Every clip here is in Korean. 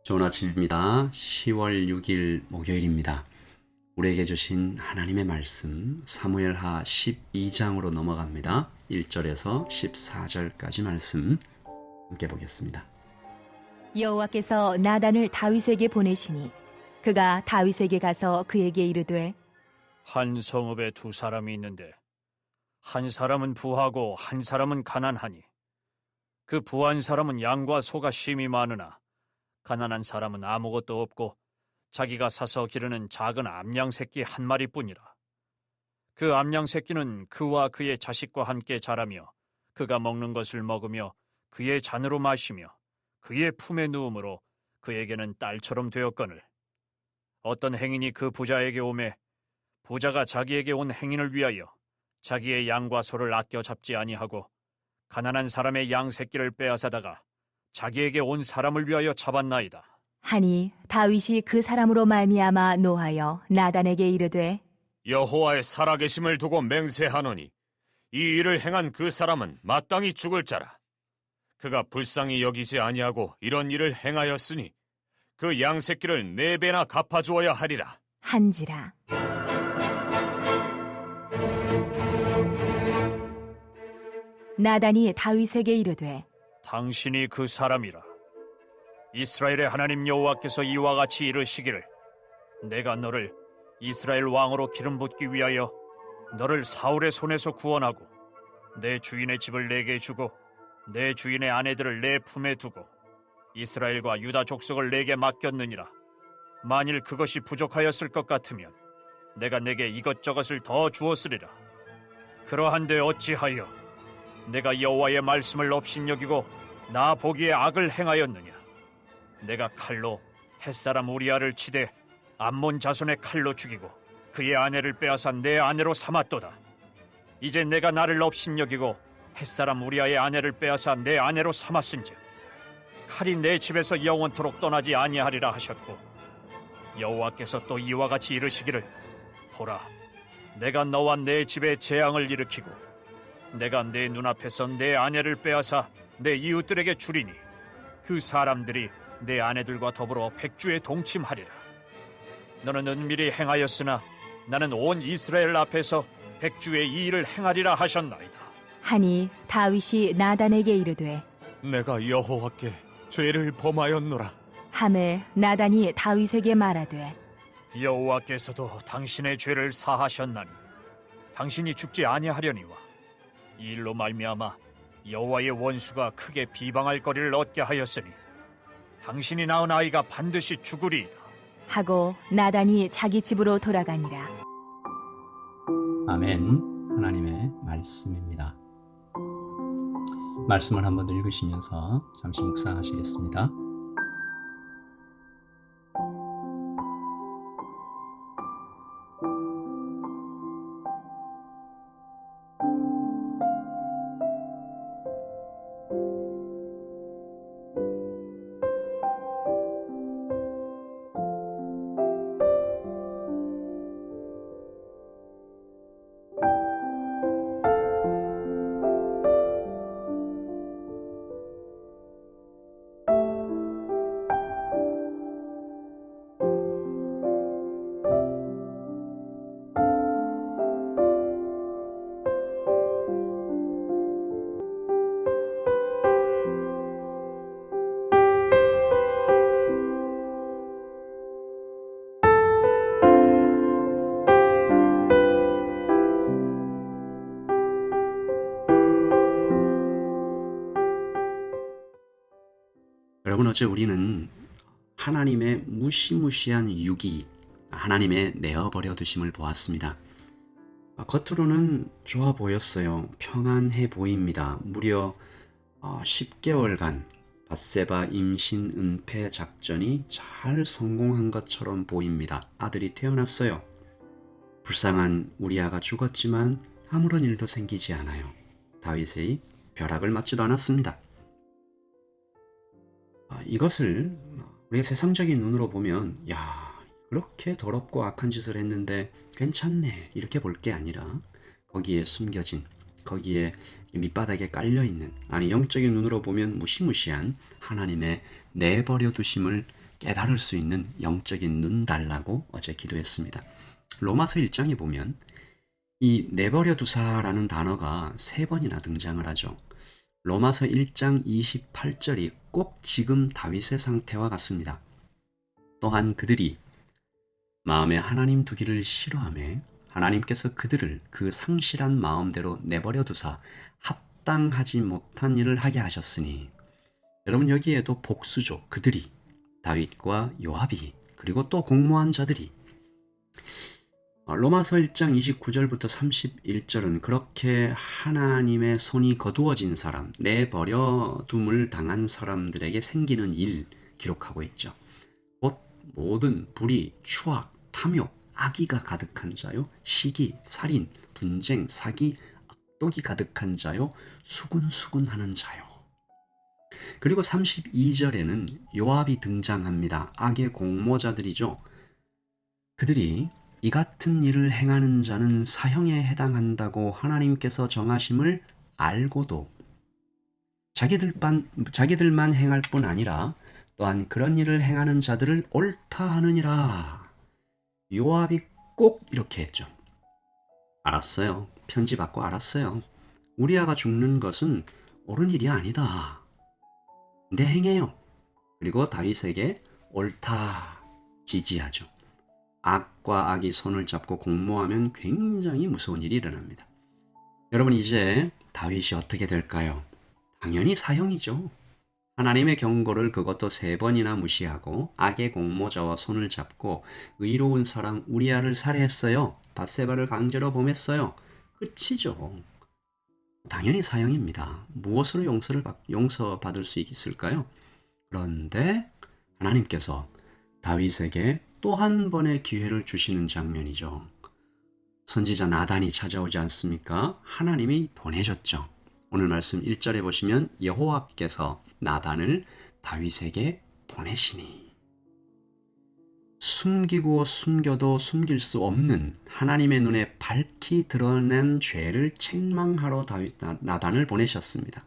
좋은 아침입니다. 10월 6일 목요일입니다. 우리에게 주신 하나님의 말씀 사무엘하 12장으로 넘어갑니다. 1절에서 14절까지 말씀 함께 보겠습니다. 여호와께서 나단을 다윗에게 보내시니 그가 다윗에게 가서 그에게 이르되 한 성읍에 두 사람이 있는데 한 사람은 부하고 한 사람은 가난하니 그 부한 사람은 양과 소가 심히 많으나 가난한 사람은 아무것도 없고 자기가 사서 기르는 작은 암양 새끼 한 마리뿐이라. 그 암양 새끼는 그와 그의 자식과 함께 자라며 그가 먹는 것을 먹으며 그의 잔으로 마시며 그의 품에 누움으로 그에게는 딸처럼 되었거늘 어떤 행인이 그 부자에게 오매 부자가 자기에게 온 행인을 위하여 자기의 양과 소를 아껴 잡지 아니하고 가난한 사람의 양 새끼를 빼앗아다가 자기에게 온 사람을 위하여 잡았나이다. 하니 다윗이 그 사람으로 말미암아 노하여 나단에게 이르되 여호와의 살아계심을 두고 맹세하노니 이 일을 행한 그 사람은 마땅히 죽을 자라. 그가 불쌍히 여기지 아니하고 이런 일을 행하였으니 그 양 새끼를 4배나 갚아주어야 하리라. 한지라. 나단이 다윗에게 이르되 당신이 그 사람이라. 이스라엘의 하나님 여호와께서 이와 같이 이르시기를 내가 너를 이스라엘 왕으로 기름 붓기 위하여 너를 사울의 손에서 구원하고 내 주인의 집을 내게 주고 내 주인의 아내들을 내 품에 두고 이스라엘과 유다 족속을 내게 맡겼느니라. 만일 그것이 부족하였을 것 같으면 내가 내게 이것저것을 더 주었으리라. 그러한데 어찌하여 내가 여호와의 말씀을 업신여기고 나 보기에 악을 행하였느냐. 내가 칼로 햇사람 우리아를 치되 암몬 자손의 칼로 죽이고 그의 아내를 빼앗아 내 아내로 삼았도다. 이제 내가 나를 업신여기고 햇사람 우리아의 아내를 빼앗아 내 아내로 삼았은즉 칼이 내 집에서 영원토록 떠나지 아니하리라 하셨고 여호와께서 또 이와 같이 이르시기를 보라 내가 너와 내 집에 재앙을 일으키고 내가 내 눈앞에서 내 아내를 빼앗아 내 이웃들에게 주리니 그 사람들이 내 아내들과 더불어 백주에 동침하리라. 너는 은밀히 행하였으나 나는 온 이스라엘 앞에서 백주의 이 일을 행하리라 하셨나이다. 하니 다윗이 나단에게 이르되 내가 여호와께 죄를 범하였노라. 하매 나단이 다윗에게 말하되 여호와께서도 당신의 죄를 사하셨나니 당신이 죽지 아니하려니와 이 일로 말미암아 여호와의 원수가 크게 비방할 거리를 얻게 하였으니 당신이 낳은 아이가 반드시 죽으리이다. 하고 나단이 자기 집으로 돌아가니라. 아멘. 하나님의 말씀입니다. 말씀을 한번 더 읽으시면서 잠시 묵상하시겠습니다. 여러분, 어제 우리는 하나님의 무시무시한 유기, 하나님의 내어버려 두심을 보았습니다. 겉으로는 좋아 보였어요. 평안해 보입니다. 무려 10개월간 밧세바 임신 은폐 작전이 잘 성공한 것처럼 보입니다. 아들이 태어났어요. 불쌍한 우리아가 죽었지만 아무런 일도 생기지 않아요. 다윗의 벼락을 맞지도 않았습니다. 이것을 우리가 세상적인 눈으로 보면 야, 그렇게 더럽고 악한 짓을 했는데 괜찮네 이렇게 볼 게 아니라 거기에 숨겨진, 거기에 밑바닥에 깔려있는, 아니 영적인 눈으로 보면 무시무시한 하나님의 내버려 두심을 깨달을 수 있는 영적인 눈 달라고 어제 기도했습니다. 로마서 1장에 보면 이 내버려 두사라는 단어가 3번이나 등장을 하죠. 로마서 1장 28절이 꼭 지금 다윗의 상태와 같습니다. 또한 그들이 마음에 하나님 두기를 싫어하며 하나님께서 그들을 그 상실한 마음대로 내버려 두사 합당하지 못한 일을 하게 하셨으니, 여러분 여기에도 복수죠. 그들이, 다윗과 요압이, 그리고 또 공모한 자들이. 로마서 1장 29절부터 31절은 그렇게 하나님의 손이 거두어진 사람, 내버려둠을 당한 사람들에게 생기는 일 기록하고 있죠. 곧 모든 불의, 추악, 탐욕, 악의가 가득한 자요, 시기, 살인, 분쟁, 사기, 악독이 가득한 자요, 수군수군하는 자요. 그리고 32절에는 요압이 등장합니다. 악의 공모자들이죠. 그들이 이 같은 일을 행하는 자는 사형에 해당한다고 하나님께서 정하심을 알고도 자기들만 행할 뿐 아니라 또한 그런 일을 행하는 자들을 옳다 하느니라. 요압이 꼭 이렇게 했죠. 알았어요. 편지 받고 알았어요. 우리아가 죽는 것은 옳은 일이 아니다. 근데 행해요. 그리고 다윗에게 옳다 지지하죠. 악과 악이 손을 잡고 공모하면 굉장히 무서운 일이 일어납니다. 여러분, 이제 다윗이 어떻게 될까요? 당연히 사형이죠. 하나님의 경고를 그것도 3번이나 무시하고 악의 공모자와 손을 잡고 의로운 사람 우리아를 살해했어요. 밧세바를 강제로 범했어요. 끝이죠. 당연히 사형입니다. 무엇으로 용서받을 수 있을까요? 그런데 하나님께서 다윗에게 또 한 번의 기회를 주시는 장면이죠. 선지자 나단이 찾아오지 않습니까? 하나님이 보내셨죠. 오늘 말씀 1절에 보시면 여호와께서 나단을 다윗에게 보내시니, 숨기고 숨겨도 숨길 수 없는 하나님의 눈에 밝히 드러낸 죄를 책망하러 나단을 보내셨습니다.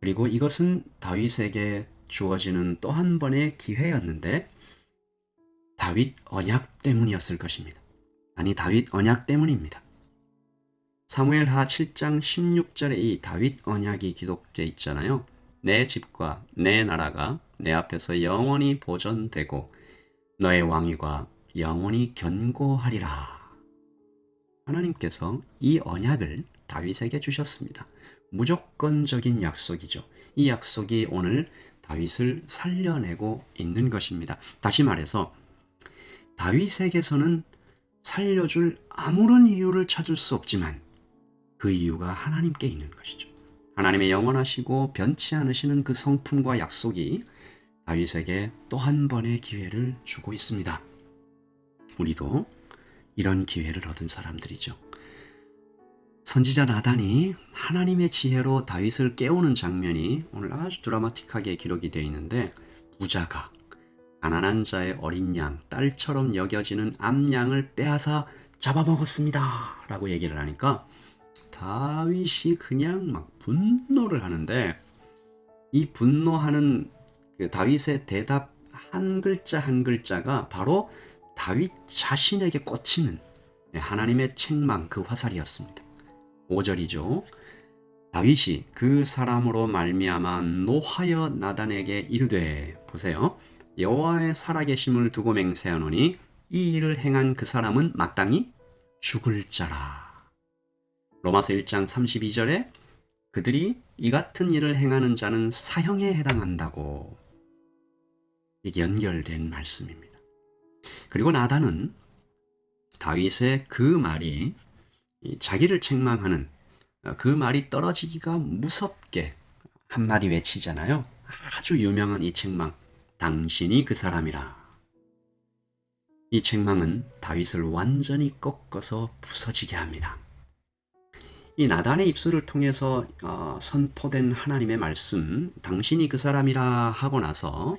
그리고 이것은 다윗에게 주어지는 또 한 번의 기회였는데 다윗 언약 때문이었을 것입니다. 아니, 다윗 언약 때문입니다. 사무엘하 7장 16절에 이 다윗 언약이 기록되어 있잖아요. 내 집과 내 나라가 내 앞에서 영원히 보존되고 너의 왕위가 영원히 견고하리라. 하나님께서 이 언약을 다윗에게 주셨습니다. 무조건적인 약속이죠. 이 약속이 오늘 다윗을 살려내고 있는 것입니다. 다시 말해서 다윗에게서는 살려줄 아무런 이유를 찾을 수 없지만 그 이유가 하나님께 있는 것이죠. 하나님의 영원하시고 변치 않으시는 그 성품과 약속이 다윗에게 또 한 번의 기회를 주고 있습니다. 우리도 이런 기회를 얻은 사람들이죠. 선지자 나단이 하나님의 지혜로 다윗을 깨우는 장면이 오늘 아주 드라마틱하게 기록이 되어 있는데, 부자가 가난한 자의 어린 양, 딸처럼 여겨지는 암양을 빼앗아 잡아먹었습니다 라고 얘기를 하니까 다윗이 그냥 막 분노를 하는데, 이 분노하는 그 다윗의 대답 한 글자 한 글자가 바로 다윗 자신에게 꽂히는 하나님의 책망, 그 화살이었습니다. 5절이죠. 다윗이 그 사람으로 말미암아 노하여 나단에게 이르되, 보세요. 여호와의 살아계심을 두고 맹세하노니 이 일을 행한 그 사람은 마땅히 죽을 자라. 로마서 1장 32절에 그들이 이 같은 일을 행하는 자는 사형에 해당한다고, 이게 연결된 말씀입니다. 그리고 나단은 다윗의 그 말이 자기를 책망하는 그 말이 떨어지기가 무섭게 한마디 외치잖아요. 아주 유명한 이 책망, 당신이 그 사람이라. 이 책망은 다윗을 완전히 꺾어서 부서지게 합니다. 이 나단의 입술을 통해서 선포된 하나님의 말씀, 당신이 그 사람이라 하고 나서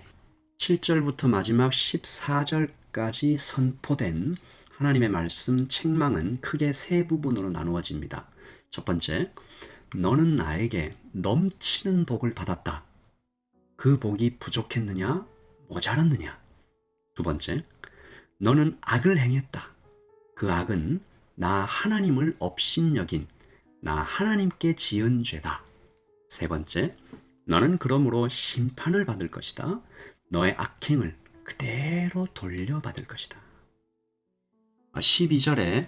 7절부터 마지막 14절까지 선포된 하나님의 말씀 책망은 크게 3부분으로 나누어집니다. 첫 번째, 너는 나에게 넘치는 복을 받았다. 그 복이 부족했느냐? 모자랐느냐? 두 번째, 너는 악을 행했다. 그 악은 나 하나님을 업신여긴 나 하나님께 지은 죄다. 세 번째, 너는 그러므로 심판을 받을 것이다. 너의 악행을 그대로 돌려받을 것이다. 12절에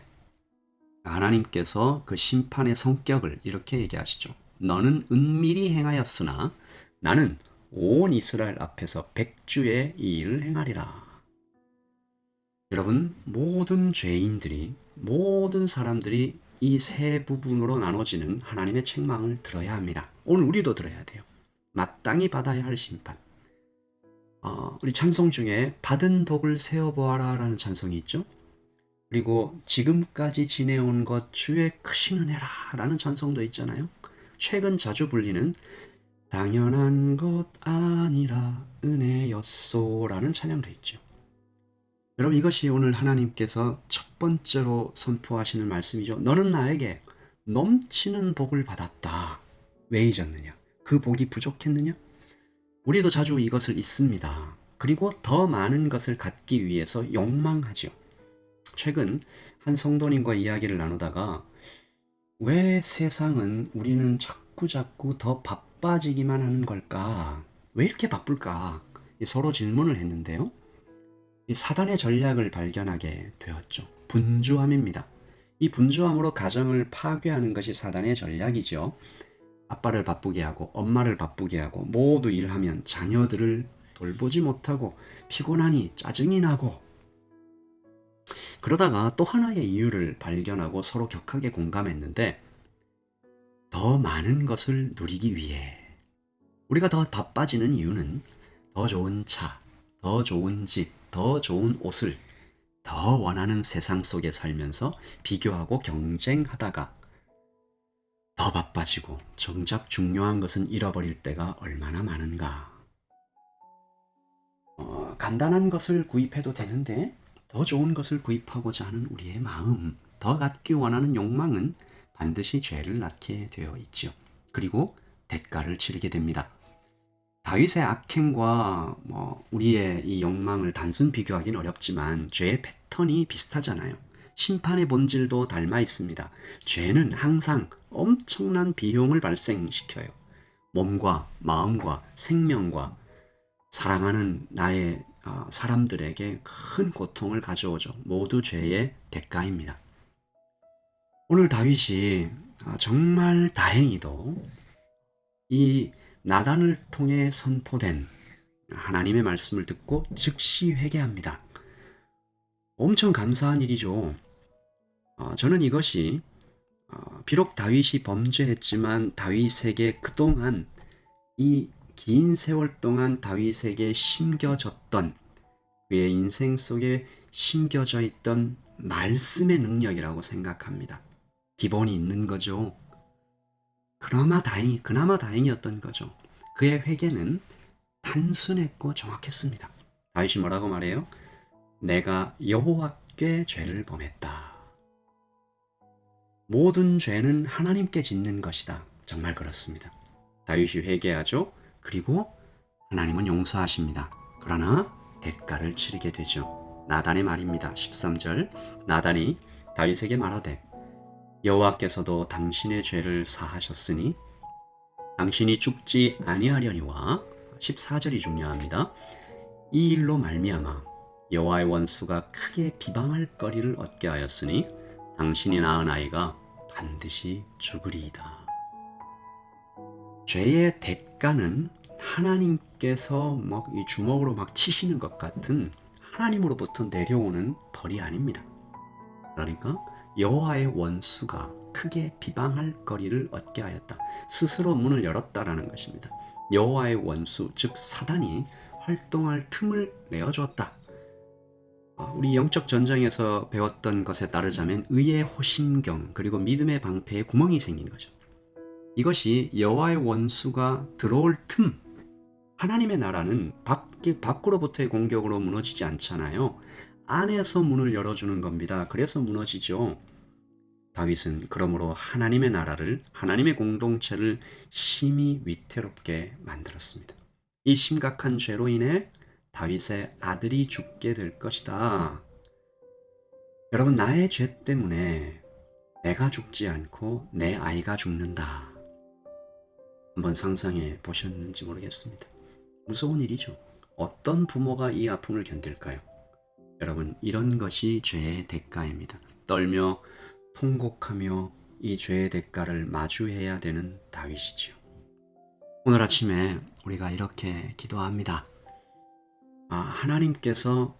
하나님께서 그 심판의 성격을 이렇게 얘기하시죠. 너는 은밀히 행하였으나 나는 온 이스라엘 앞에서 백주의 이 일을 행하리라. 여러분, 모든 죄인들이, 모든 사람들이 이 세 부분으로 나눠지는 하나님의 책망을 들어야 합니다. 오늘 우리도 들어야 돼요. 마땅히 받아야 할 심판. 우리 찬송 중에 받은 복을 세어보아라 라는 찬송이 있죠. 그리고 지금까지 지내온 것 주의 크신 은혜라 라는 찬송도 있잖아요. 최근 자주 불리는 당연한 것 아니라 은혜였소 라는 찬양도 있죠. 여러분, 이것이 오늘 하나님께서 첫 번째로 선포하시는 말씀이죠. 너는 나에게 넘치는 복을 받았다. 왜 잊었느냐? 그 복이 부족했느냐? 우리도 자주 이것을 잊습니다. 그리고 더 많은 것을 갖기 위해서 욕망하죠. 최근 한 성도님과 이야기를 나누다가 왜 세상은 우리는 자꾸 더 바빠지기만 하는 걸까? 왜 이렇게 바쁠까? 서로 질문을 했는데요. 이 사단의 전략을 발견하게 되었죠. 분주함입니다. 이 분주함으로 가정을 파괴하는 것이 사단의 전략이죠. 아빠를 바쁘게 하고 엄마를 바쁘게 하고 모두 일하면 자녀들을 돌보지 못하고 피곤하니 짜증이 나고, 그러다가 또 하나의 이유를 발견하고 서로 격하게 공감했는데, 더 많은 것을 누리기 위해 우리가 더 바빠지는 이유는 더 좋은 차, 더 좋은 집, 더 좋은 옷을 더 원하는 세상 속에 살면서 비교하고 경쟁하다가 더 바빠지고 정작 중요한 것은 잃어버릴 때가 얼마나 많은가. 간단한 것을 구입해도 되는데 더 좋은 것을 구입하고자 하는 우리의 마음, 더 갖기 원하는 욕망은 반드시 죄를 낳게 되어 있지요. 그리고 대가를 치르게 됩니다. 다윗의 악행과 우리의 이 욕망을 단순 비교하기는 어렵지만 죄의 패턴이 비슷하잖아요. 심판의 본질도 닮아 있습니다. 죄는 항상 엄청난 비용을 발생시켜요. 몸과 마음과 생명과 사랑하는 나의 사람들에게 큰 고통을 가져오죠. 모두 죄의 대가입니다. 오늘 다윗이 정말 다행히도 이 나단을 통해 선포된 하나님의 말씀을 듣고 즉시 회개합니다. 엄청 감사한 일이죠. 저는 이것이 비록 다윗이 범죄했지만 다윗에게 그동안 이 긴 세월 동안 다윗에게 심겨졌던, 그의 인생 속에 심겨져 있던 말씀의 능력이라고 생각합니다. 기본이 있는 거죠. 그나마 다행이었던 거죠. 그의 회개는 단순했고 정확했습니다. 다윗이 뭐라고 말해요? 내가 여호와께 죄를 범했다. 모든 죄는 하나님께 짓는 것이다. 정말 그렇습니다. 다윗이 회개하죠. 그리고 하나님은 용서하십니다. 그러나 대가를 치르게 되죠. 나단의 말입니다. 13절, 나단이 다윗에게 말하되 여호와께서도 당신의 죄를 사하셨으니 당신이 죽지 아니하려니와. 14절이 중요합니다. 이 일로 말미암아 여호와의 원수가 크게 비방할 거리를 얻게 하였으니 당신이 낳은 아이가 반드시 죽으리이다. 죄의 대가는 하나님께서 이 주먹으로 치시는 것 같은 하나님으로부터 내려오는 벌이 아닙니다. 그러니까 여호와의 원수가 크게 비방할 거리를 얻게 하였다. 스스로 문을 열었다라는 것입니다. 여호와의 원수, 즉 사단이 활동할 틈을 내어주었다. 우리 영적 전쟁에서 배웠던 것에 따르자면 의의 호심경 그리고 믿음의 방패에 구멍이 생긴 거죠. 이것이 여호와의 원수가 들어올 틈. 하나님의 나라는 밖으로부터의 공격으로 무너지지 않잖아요. 안에서 문을 열어주는 겁니다. 그래서 무너지죠. 다윗은 그러므로 하나님의 나라를, 하나님의 공동체를 심히 위태롭게 만들었습니다. 이 심각한 죄로 인해 다윗의 아들이 죽게 될 것이다. 여러분, 나의 죄 때문에 내가 죽지 않고 내 아이가 죽는다. 한번 상상해 보셨는지 모르겠습니다. 무서운 일이죠. 어떤 부모가 이 아픔을 견딜까요? 여러분, 이런 것이 죄의 대가입니다. 떨며 통곡하며 이 죄의 대가를 마주해야 되는 다윗이지요. 오늘 아침에 우리가 이렇게 기도합니다. 하나님께서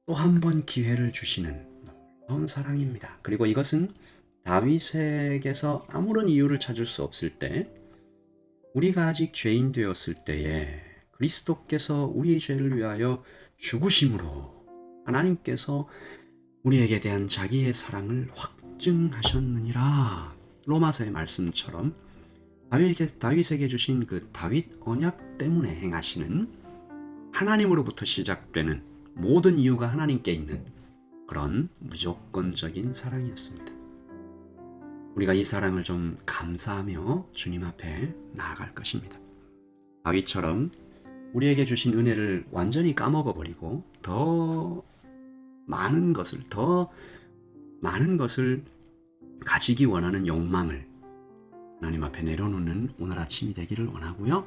또 한 번 기회를 주시는 놀라운 사랑입니다. 그리고 이것은 다윗에게서 아무런 이유를 찾을 수 없을 때, 우리가 아직 죄인 되었을 때에 그리스도께서 우리의 죄를 위하여 죽으심으로 하나님께서 우리에게 대한 자기의 사랑을 확증하셨느니라. 로마서의 말씀처럼 다윗에게 주신 그 다윗 언약 때문에 행하시는, 하나님으로부터 시작되는 모든 이유가 하나님께 있는 그런 무조건적인 사랑이었습니다. 우리가 이 사랑을 좀 감사하며 주님 앞에 나아갈 것입니다. 다윗처럼 우리에게 주신 은혜를 완전히 까먹어버리고 더 많은 것을 가지기 원하는 욕망을 하나님 앞에 내려놓는 오늘 아침이 되기를 원하고요.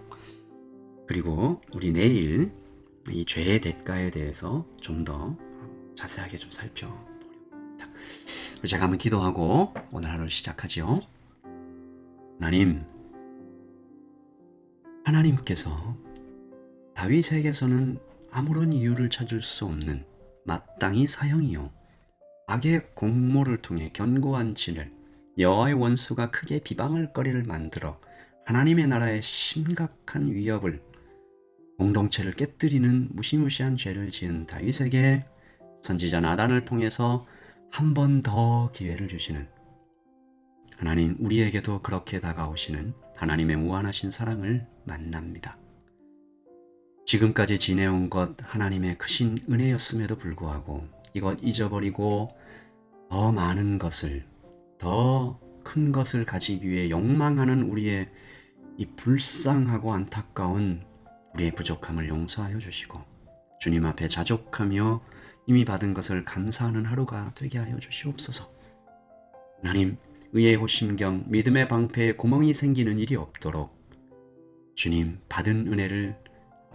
그리고 우리 내일 이 죄의 대가에 대해서 좀 더 자세하게 좀 살펴보려고 합니다. 제가 한번 기도하고 오늘 하루를 시작하죠. 하나님께서 다윗에게서는 아무런 이유를 찾을 수 없는 마땅히 사형이요 악의 공모를 통해 견고한 진을, 여호와의 원수가 크게 비방할 거리를 만들어 하나님의 나라에 심각한 위협을, 공동체를 깨뜨리는 무시무시한 죄를 지은 다윗에게 선지자 나단을 통해서 한 번 더 기회를 주시는 하나님, 우리에게도 그렇게 다가오시는 하나님의 무한하신 사랑을 만납니다. 지금까지 지내온 것 하나님의 크신 은혜였음에도 불구하고 이것 잊어버리고 더 많은 것을, 더 큰 것을 가지기 위해 욕망하는 우리의 이 불쌍하고 안타까운 우리의 부족함을 용서하여 주시고 주님 앞에 자족하며 이미 받은 것을 감사하는 하루가 되게 하여 주시옵소서. 하나님, 의의 호심경, 믿음의 방패에 구멍이 생기는 일이 없도록 주님 받은 은혜를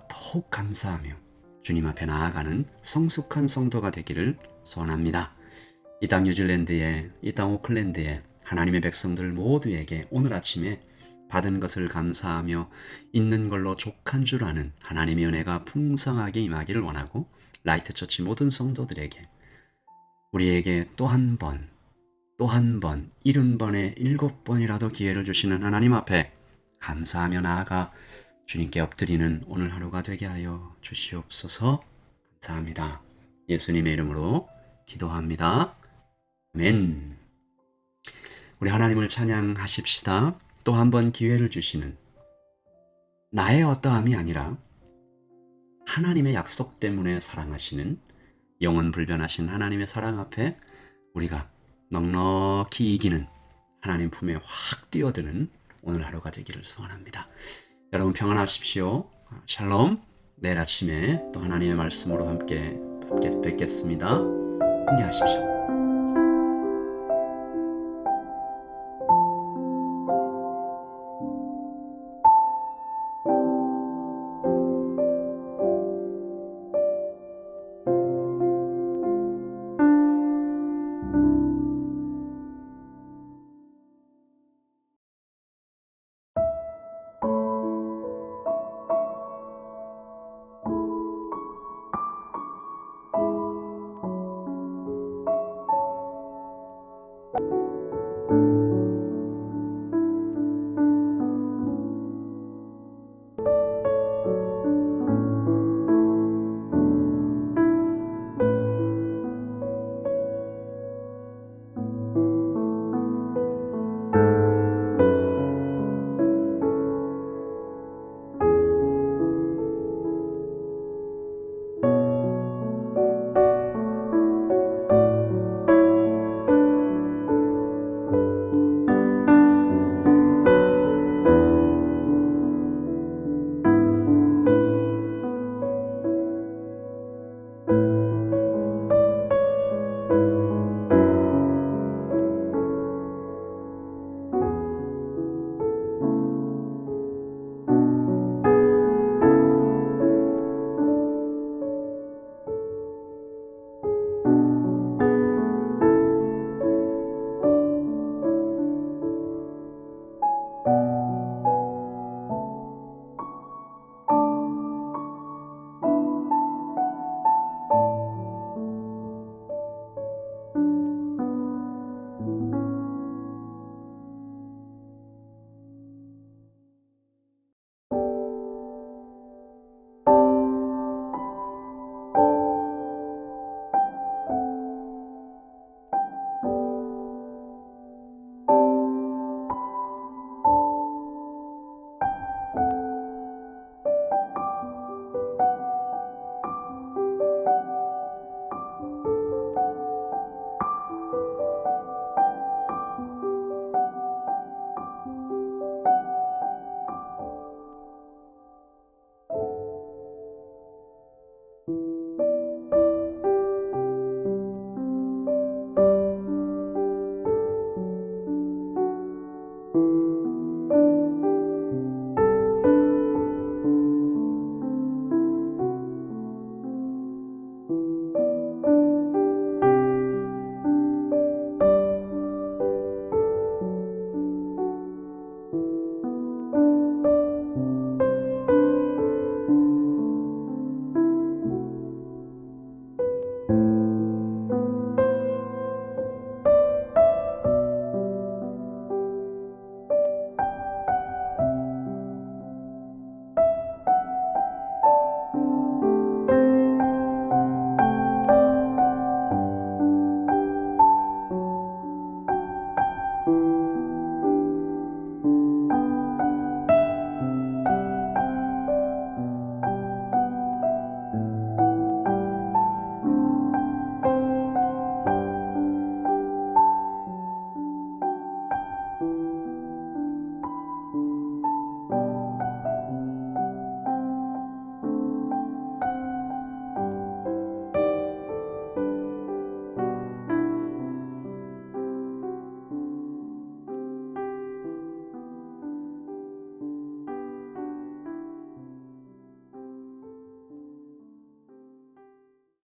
더욱 감사하며 주님 앞에 나아가는 성숙한 성도가 되기를 소원합니다. 이 땅 뉴질랜드에, 이 땅 오클랜드에 하나님의 백성들 모두에게 오늘 아침에 받은 것을 감사하며 있는 걸로 족한 줄 아는 하나님의 은혜가 풍성하게 임하기를 원하고, 라이트처치 모든 성도들에게 우리에게 또 한 번, 70번에 7번이라도 기회를 주시는 하나님 앞에 감사하며 나아가 주님께 엎드리는 오늘 하루가 되게 하여 주시옵소서. 감사합니다. 예수님의 이름으로 기도합니다. 아멘. 우리 하나님을 찬양하십시다. 또 한 번 기회를 주시는, 나의 어떠함이 아니라 하나님의 약속 때문에 사랑하시는 영원 불변하신 하나님의 사랑 앞에 우리가 넉넉히 이기는, 하나님 품에 확 뛰어드는 오늘 하루가 되기를 소원합니다. 여러분 평안하십시오. 샬롬. 내일 아침에 또 하나님의 말씀으로 함께 뵙겠습니다. 승리하십시오.